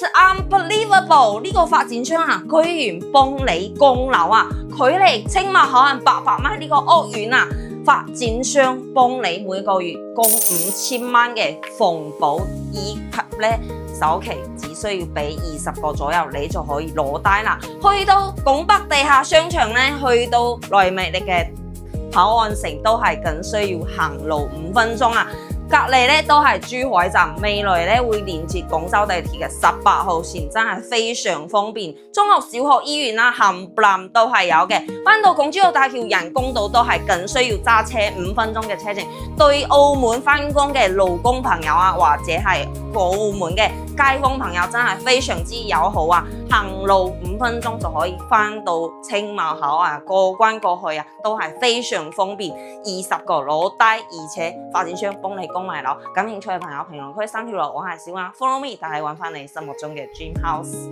It's unbelievable！ 呢個發展商啊，居然幫你供樓啊！距離青茂口岸800米呢個屋苑啊，發展商幫你每個月供5000蚊嘅房保，以及咧首期只需要俾20個左右，你就可以攞單啦。去到拱北地下商場咧，去到內美力嘅口岸城都係僅需要行路5分鐘啊！隔離咧都係珠海站，未來咧會連接廣州地鐵嘅18號線，真係非常方便。中學、小學、醫院啦，冚唪唥都係有嘅。翻到港珠澳大橋人工島都係僅需要揸車5分鐘嘅車程。對澳門翻工嘅勞工朋友啊，或者係澳門嘅街坊朋友，真係非常之友好啊！行路5分鐘就可以翻到青茂口啊，過關過去啊，都係非常方便。20個攞低，而且發展商幫你供埋樓。感興趣嘅朋友評論區3條路，我係小雅 ，follow me，帶你揾翻你心目中嘅 dream house。